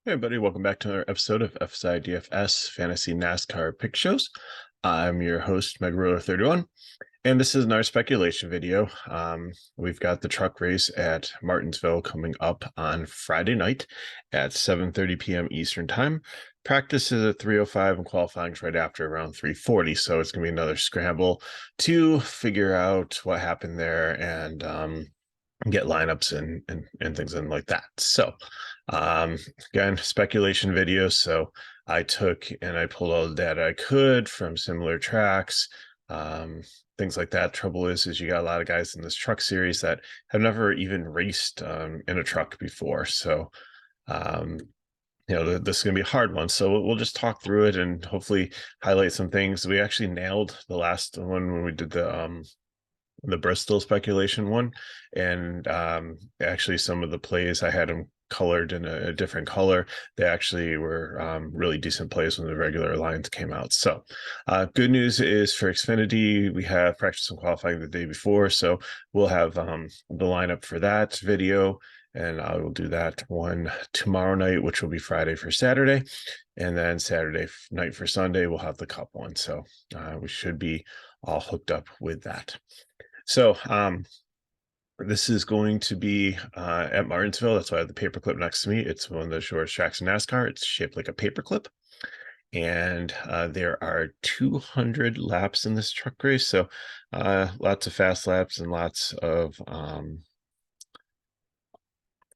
Hey everybody, welcome back to another episode of FSI DFS Fantasy NASCAR Pick Shows. I'm your host, Megaruler31, and this is another speculation video. We've got the truck race at Martinsville coming up on Friday night at 7:30 p.m. Eastern Time. Practice is at 3:05 and qualifying is right after around 3:40, so it's going to be another scramble to figure out what happened there and get lineups and things in like that. So again, speculation video. So I took and I pulled all the data I could from similar tracks, things like that. Trouble is you got a lot of guys in this truck series that have never even raced in a truck before. So this is going to be a hard one. So we'll just talk through it and hopefully highlight some things. We actually nailed the last one when we did the Bristol speculation one, and actually some of the plays I had them colored in a different color. They actually were really decent plays when the regular lines came out. So good news is for Xfinity, we have practice and qualifying the day before, so we'll have the lineup for that video, and I will do that one tomorrow night, which will be Friday for Saturday, and then Saturday night for Sunday we'll have the Cup one. So we should be all hooked up with that. So this is going to be at Martinsville. That's why I have the paperclip next to me. It's one of the shortest tracks in NASCAR. It's shaped like a paperclip. And there are 200 laps in this truck race. So lots of fast laps and lots of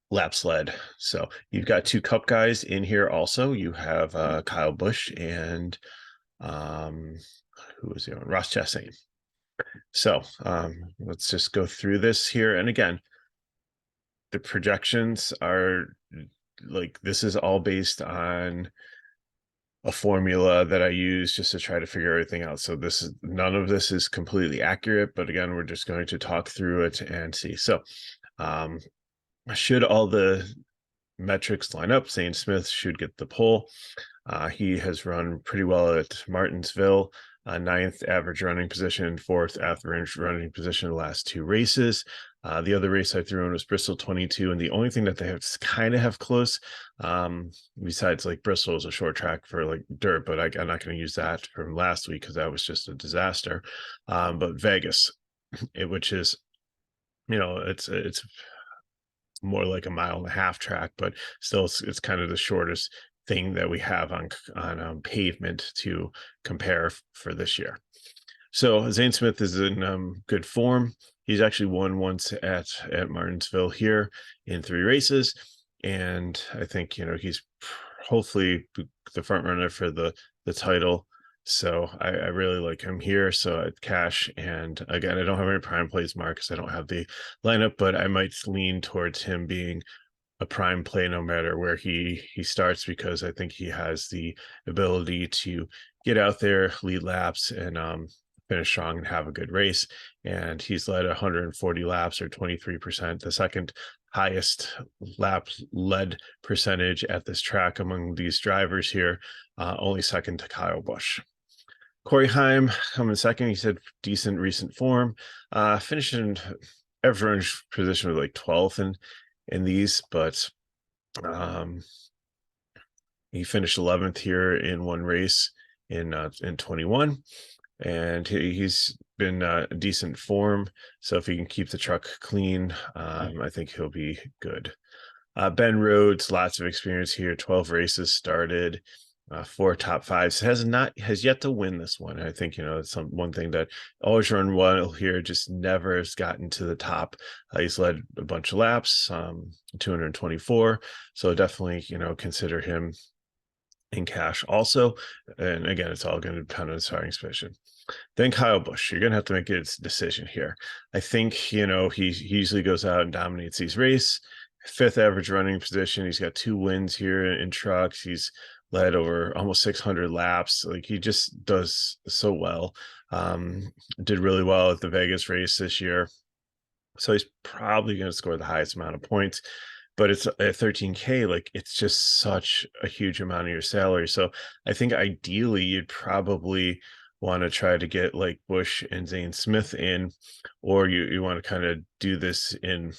laps led. So you've got two Cup guys in here also. You have Kyle Busch and who was the other one? Ross Chastain. So let's just go through this here. And again, the projections are like, this is all based on a formula that I use just to try to figure everything out. So none of this is completely accurate, but again, we're just going to talk through it and see. So should all the metrics line up, Zane Smith should get the pole. He has run pretty well at Martinsville. Ninth average running position, fourth average running position the last two races. The other race I threw in was Bristol 22, and the only thing that they have kind of have close, besides like Bristol is a short track for like dirt, but I'm not going to use that from last week because that was just a disaster. But Vegas, which is, it's more like a mile and a half track, but still it's kind of the shortest thing that we have on pavement to compare for this year. So Zane Smith is in good form. He's actually won once at Martinsville here in 3 races, and I think he's hopefully the front runner for the title. So I really like him here. So I'd cash, and again, I don't have any prime plays marked because I don't have the lineup, but I might lean towards him being a prime play no matter where he starts, because I think he has the ability to get out there, lead laps, and finish strong and have a good race. And he's led 140 laps, or 23%, the second highest lap led percentage at this track among these drivers here, only second to Kyle Busch. Corey Heim coming second. He said decent recent form, finished in average position with like 12th in these, but he finished 11th here in one race in 21, and he's been a decent form. So if he can keep the truck clean, I think he'll be good. Ben Rhodes, lots of experience here, 12 races started, 4 top 5s, has yet to win this one. I think it's one thing that always run well here, just never has gotten to the top. He's led a bunch of laps, 224, so definitely consider him in cash also. And again, it's all going to depend on his starting position. Then Kyle Busch, you're going to have to make a decision here. I think he usually goes out and dominates these races. 5th average running position. He's got 2 wins here in trucks. He's led over almost 600 laps. Like, he just does so well. Did really well at the Vegas race this year. So he's probably going to score the highest amount of points, but it's at 13K. Like, it's just such a huge amount of your salary. So I think ideally you'd probably want to try to get like Busch and Zane Smith in, or you want to kind of do this in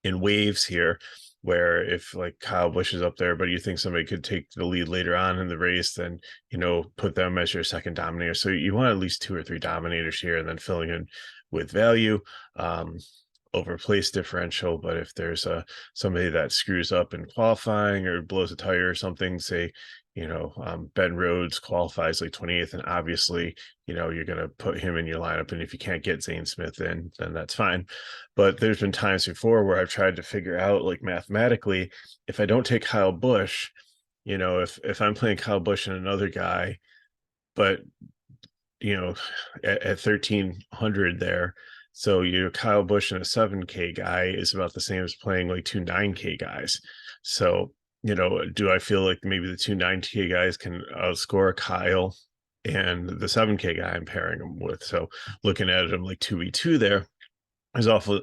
waves here, where if like Kyle Busch is up there, but you think somebody could take the lead later on in the race, then, you know, put them as your second dominator. So you want at least 2 or 3 dominators here, and then filling in with value over place differential. But if there's somebody that screws up in qualifying or blows a tire or something, say, you know, Ben Rhodes qualifies like 28th, and obviously, you know, you're going to put him in your lineup. And if you can't get Zane Smith in, then that's fine. But there's been times before where I've tried to figure out, like, mathematically, if I don't take Kyle Busch, you know, if I'm playing Kyle Busch and another guy, but, you know, at 1,300 there, so your Kyle Busch and a 7K guy is about the same as playing like 2 9K guys. So, you know, do I feel like maybe the 2 9K guys can outscore Kyle and the 7K guy I'm pairing them with? So looking at them like 2v2 there, there's also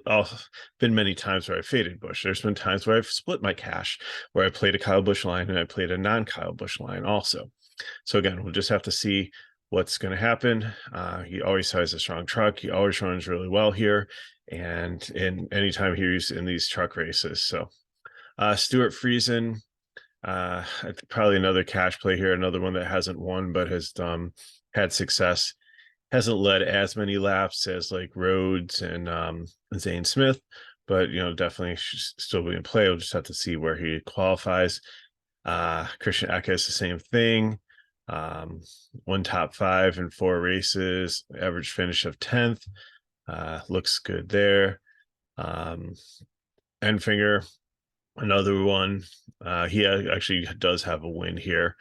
been many times where I faded Busch. There's been times where I've split my cash, where I played a Kyle Busch line and I played a non-Kyle Busch line also. So again, we'll just have to see what's going to happen. He always has a strong truck. He always runs really well here, and in anytime he's in these truck races. So Stuart Friesen, probably another cash play here, another one that hasn't won but has had success. Hasn't led as many laps as like Rhodes and Zane Smith, but, you know, definitely should still be in play. We'll just have to see where he qualifies. Christian Eckes, the same thing. One top 5 in 4 races, average finish of 10th. Looks good there. Enfinger, another one. He actually does have a win here.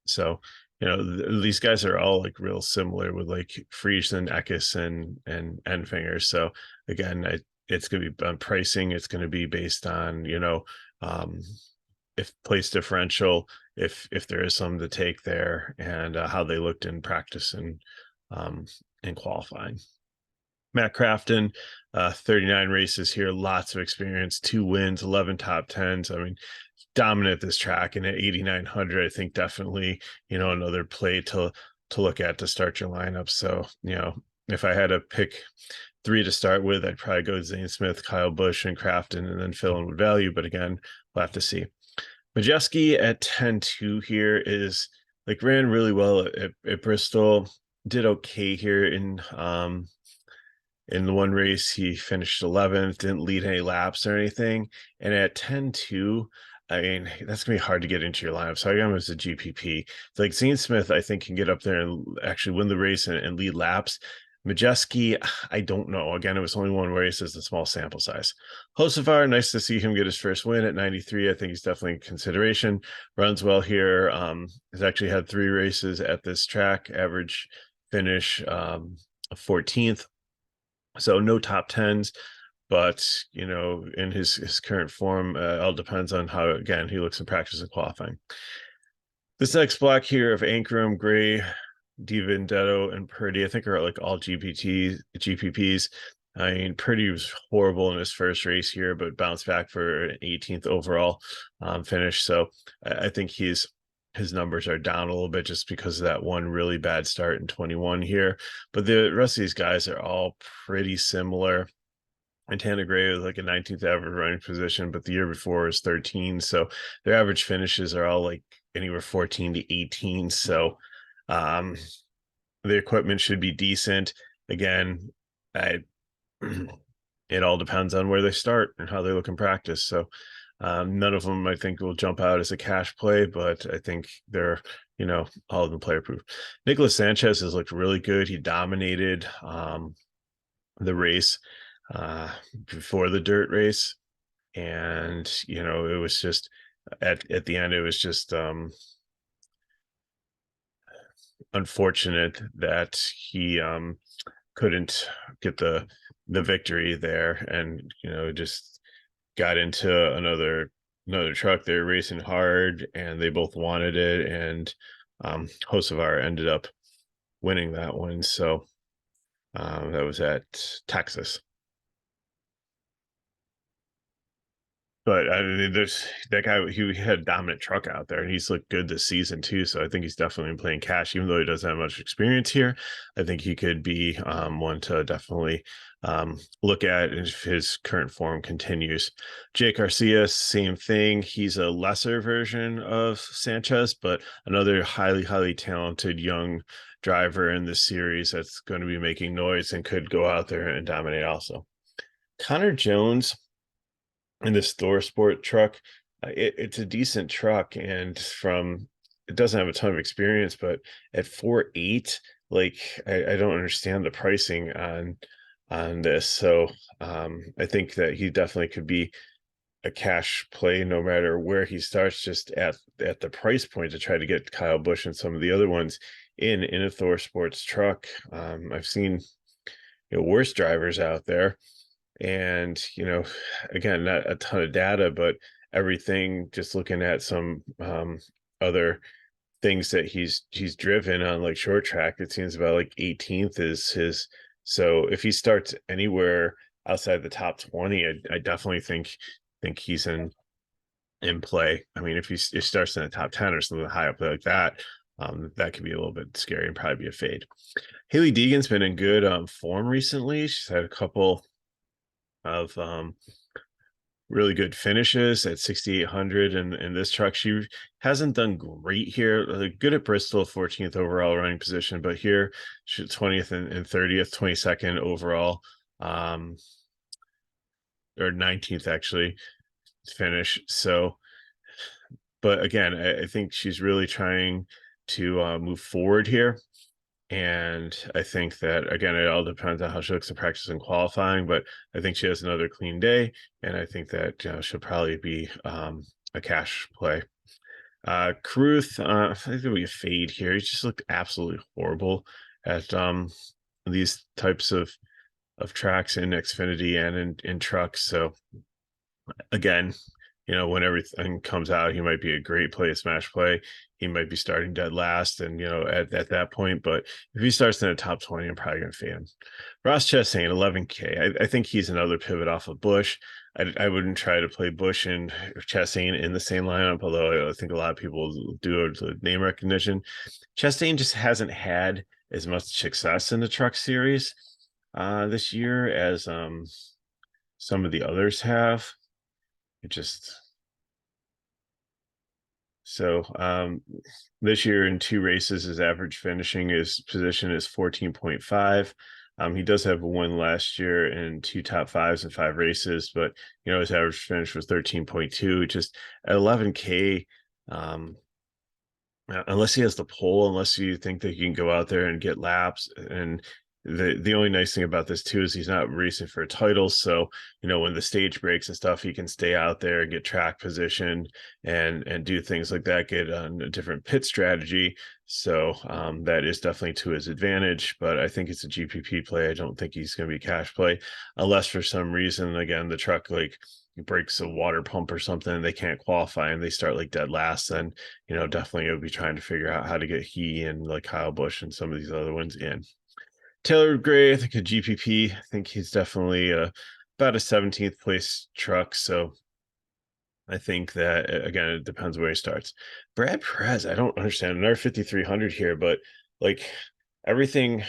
So, you know, these guys are all like real similar with like Friesen, Eckes, and Enfinger. So again, it's going to be on pricing. It's going to be based on, you know, if place differential, if there is some to take there, and how they looked in practice and in qualifying. Matt Crafton, 39 races here, lots of experience, 2 wins, 11 top 10s. I mean, dominant this track, and at 8,900, I think definitely, you know, another play to look at to start your lineup. So, you know, if I had to pick 3 to start with, I'd probably go Zane Smith, Kyle Busch, and Crafton, and then fill in with value. But again, we'll have to see. Majeski at 10-2 here is like ran really well at Bristol, did okay here in the one race. He finished 11th, didn't lead any laps or anything. And at 10-2, I mean, that's gonna be hard to get into your lineup. So I got him as a GPP. It's like Zane Smith, I think, can get up there and actually win the race and lead laps. Majeski, I don't know. Again, it was only one race, as a small sample size. Hocevar, nice to see him get his first win at 93. I think he's definitely in consideration. Runs well here. Has actually had 3 races at this track. Average finish 14th. So no top 10s, but, you know, in his current form, all depends on how, again, he looks in practice and qualifying. This next block here of Ankrum, Gray, DiVendetto, and Purdy, I think are like all GPPs. I mean, Purdy was horrible in his first race here, but bounced back for an 18th overall finish. So I think his numbers are down a little bit just because of that one really bad start in 21 here. But the rest of these guys are all pretty similar. And Tanner Gray was like a 19th average running position, but the year before was 13. So their average finishes are all like anywhere 14 to 18. So the equipment should be decent. Again, it all depends on where they start and how they look in practice. So none of them, I think, will jump out as a cash play, but I think they're, you know, all of them player proof. Nicholas Sanchez has looked really good. He dominated the race before the dirt race. And, you know, it was just at the end, it was just unfortunate that he couldn't get the victory there, and, you know, just got into another truck. They were racing hard and they both wanted it, and Hocevar ended up winning that one. So that was at Texas. But I mean, there's that guy. He had a dominant truck out there, and he's looked good this season too. So I think he's definitely playing cash, even though he doesn't have much experience here. I think he could be one to definitely look at if his current form continues. Jake Garcia, same thing. He's a lesser version of Sanchez, but another highly talented young driver in this series that's going to be making noise and could go out there and dominate also. Connor Jones in this Thor Sport truck, it's a decent truck, and it doesn't have a ton of experience, but at 4.8, like I don't understand the pricing on this. So I think that he definitely could be a cash play no matter where he starts, just at the price point, to try to get Kyle Busch and some of the other ones in a Thor Sports truck. I've seen worse drivers out there, and again, not a ton of data, but everything, just looking at some other things that he's driven on, like short track, it seems about like 18th is his. So if he starts anywhere outside the top 20, I definitely think he's in play. I mean, if he starts in the top 10 or something high up like that, that could be a little bit scary and probably be a fade. Haley Deegan's been in good form recently. She's had a couple of really good finishes at 6,800 in this truck. She hasn't done great here. Good at Bristol, 14th overall running position, but here she's 20th and 30th, 22nd overall, or 19th actually finish. So, but again, I think she's really trying to move forward here. And I think that, again, it all depends on how she looks at practice and qualifying, but I think she has another clean day, and I think that she'll probably be a cash play. Caruth, I think there'll be a fade here. He just looked absolutely horrible at these types of tracks in Xfinity and in trucks. So again, when everything comes out, he might be a great play, a smash play. He might be starting dead last, and at that point. But if he starts in the top 20, I'm probably gonna fade him. Ross Chastain, 11K. I think he's another pivot off of Busch. I wouldn't try to play Busch and Chastain in the same lineup, although I think a lot of people do the name recognition. Chastain just hasn't had as much success in the truck series this year as some of the others have. This year in 2 races, his average finishing position is 14.5. He does have one last year in 2 top 5s in 5 races, but his average finish was 13.2. Just at 11K, unless he has the pole, unless you think that he can go out there and get laps. And the only nice thing about this too is he's not racing for a title, so when the stage breaks and stuff, he can stay out there and get track position and do things like that, get on a different pit strategy. So that is definitely to his advantage, but I think it's a GPP play. I don't think he's going to be a cash play, unless for some reason, again, the truck breaks a water pump or something and they can't qualify and they start like dead last. Then definitely it'll be trying to figure out how to get he and like Kyle Busch and some of these other ones in. Taylor Gray, I think a GPP. I think he's definitely about a 17th place truck. So I think that, again, it depends where he starts. Brad Perez, I don't understand. Another 5,300 here, but like everything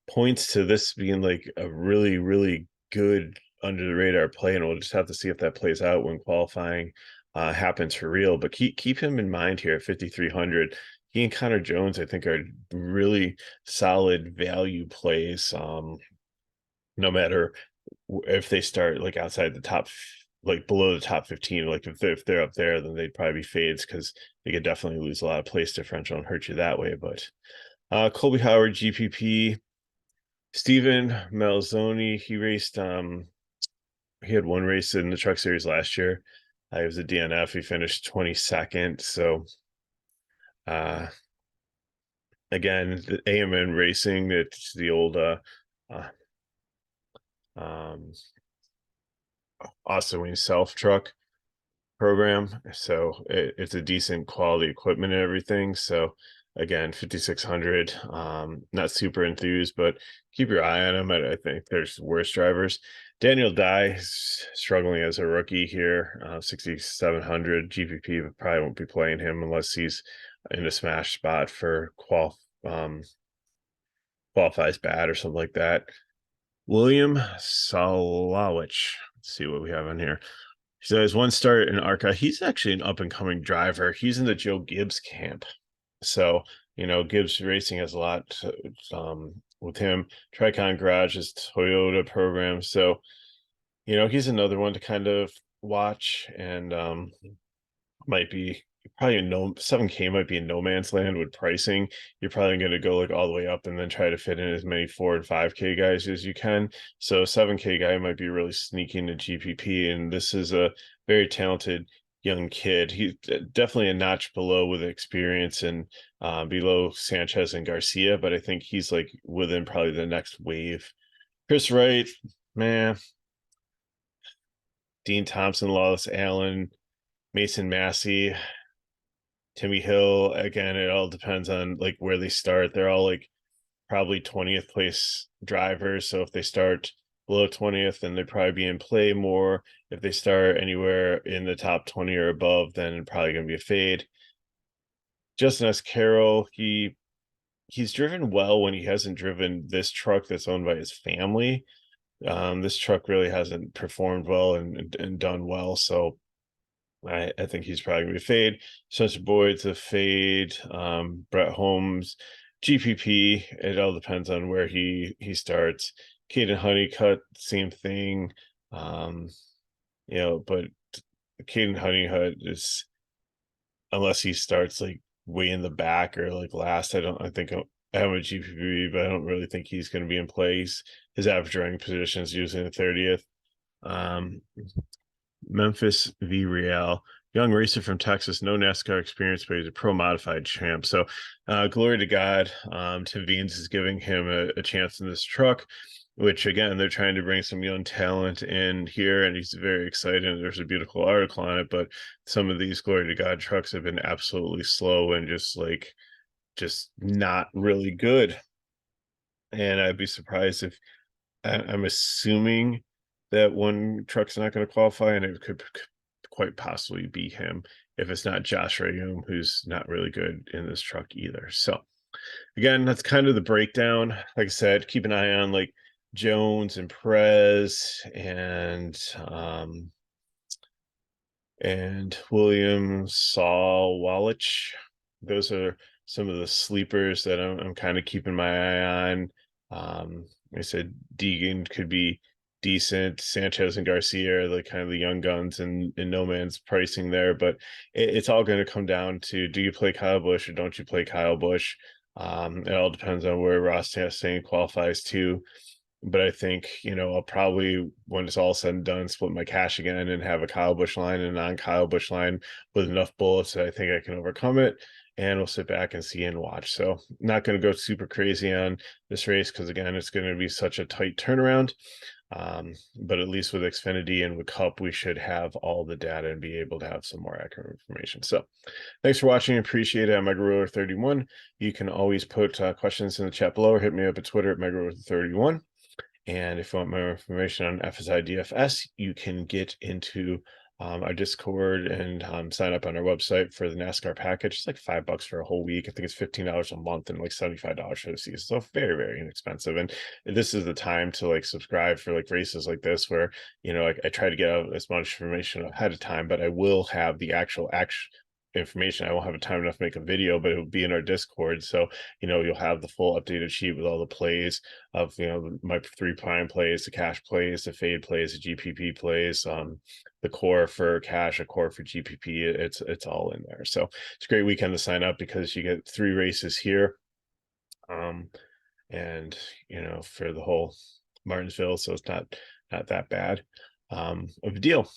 points to this being like a really good under the radar play, and we'll just have to see if that plays out when qualifying happens for real. But keep him in mind here at 5,300. He and Connor Jones, I think, are really solid value plays. No matter if they start like outside the top, like below the top 15, like if they're up there, then they'd probably be fades because they could definitely lose a lot of place differential and hurt you that way. But Colby Howard, GPP. Steven Malzoni, he raced. He had one race in the truck series last year. He was a DNF. He finished 22nd. So again, the AMN Racing, it's the old Austin Wayne Self truck program. So it's a decent quality equipment and everything. So Again, 5,600. Not super enthused, but keep your eye on him. I think there's worse drivers. Daniel Dye is struggling as a rookie here. 6,700 GPP, but probably won't be playing him unless he's in a smash spot for qualifies bad or something like that. William Salawich. Let's see what we have on here. So there's one start in ARCA. He's actually an up and coming driver. He's in the Joe Gibbs camp. So, Gibbs Racing has a lot with him. Tricon Garage is Toyota program. So, he's another one to kind of watch, and might be probably a 7K might be in no man's land with pricing. You're probably going to go like all the way up and then try to fit in as many 4 and 5K guys as you can. So 7K guy might be really sneaking to GPP, and this is a very talented young kid. He's definitely a notch below with experience and below Sanchez and Garcia, but I think he's like within probably the next wave. Chris Wright, man, Dean Thompson, Lawless Allen, Mason Massey, Timmy Hill. Again, it all depends on like where they start. They're all like probably 20th place drivers. So if they start below 20th, then they'd probably be in play more. If they start anywhere in the top 20 or above, then probably going to be a fade. Justin S. Carroll, he's driven well when he hasn't driven this truck that's owned by his family. This truck really hasn't performed well and done well. So I think he's probably going to be a fade. Spencer Boyd's a fade. Brett Holmes, GPP. It all depends on where he starts. Caden Honeycutt, same thing. But Caden Honeycutt is, unless he starts like way in the back or like last, I think I have a GPP, but I don't really think he's going to be in place. His average running position is usually the 30th. Memphis v. Real, young racer from Texas, no NASCAR experience, but he's a pro modified champ. So glory to God. Tim Veens is giving him a chance in this truck, which again, they're trying to bring some young talent in here, and he's very excited. There's a beautiful article on it, but some of these glory to God trucks have been absolutely slow and just not really good. And I'd be surprised if I'm assuming that one truck's not going to qualify, and it could quite possibly be him if it's not Josh Rayum, who's not really good in this truck either. So again, that's kind of the breakdown. Like I said, keep an eye on like Jones and Perez and William Walich. Those are some of the sleepers that I'm kind of keeping my eye on. Like I said, Deegan could be decent. Sanchez and Garcia are like kind of the young guns and no man's pricing there, but it's all going to come down to, do you play Kyle Busch or don't you play Kyle Busch? It all depends on where Ross Chastain qualifies to. But I think, I'll probably, when it's all said and done, split my cash again and have a Kyle Busch line and a non-Kyle Busch line with enough bullets that I think I can overcome it. And we'll sit back and see and watch. So not going to go super crazy on this race because, again, it's going to be such a tight turnaround. But at least with Xfinity and with Cup, we should have all the data and be able to have some more accurate information. So thanks for watching. Appreciate it. I'm MegaRuler31. You can always put questions in the chat below or hit me up at Twitter at MegaRuler31. And if you want more information on FSI DFS, you can get into our Discord and sign up on our website for the NASCAR package. It's like $5 for a whole week. I think it's $15 a month and like $75 for the season. So very, very inexpensive. And this is the time to like subscribe for like races like this, where, I try to get out as much information ahead of time, but I will have the actual information. I won't have time enough to make a video, but it will be in our Discord. So, you'll have the full updated sheet with all the plays of, my 3 prime plays, the cash plays, the fade plays, the GPP plays, the core for cash, a core for GPP. It's all in there. So it's a great weekend to sign up because you get 3 races here. And, for the whole Martinsville. So it's not that bad of a deal.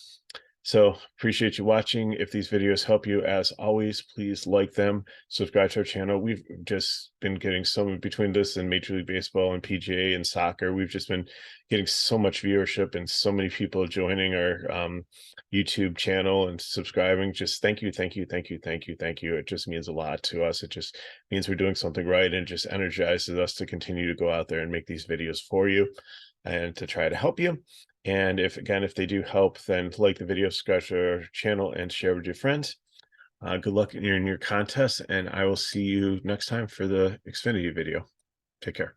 So appreciate you watching. If these videos help you, as always, please like them, subscribe to our channel. We've just been getting so between this and Major League Baseball and PGA and soccer, we've just been getting so much viewership and so many people joining our YouTube channel and subscribing. Just thank you, thank you, thank you, thank you, thank you. It just means a lot to us. It just means we're doing something right, and just energizes us to continue to go out there and make these videos for you and to try to help you. And if they do help, then like the video, subscribe to our channel, and share with your friends. Good luck in your contest, and I will see you next time for the Xfinity video. Take care.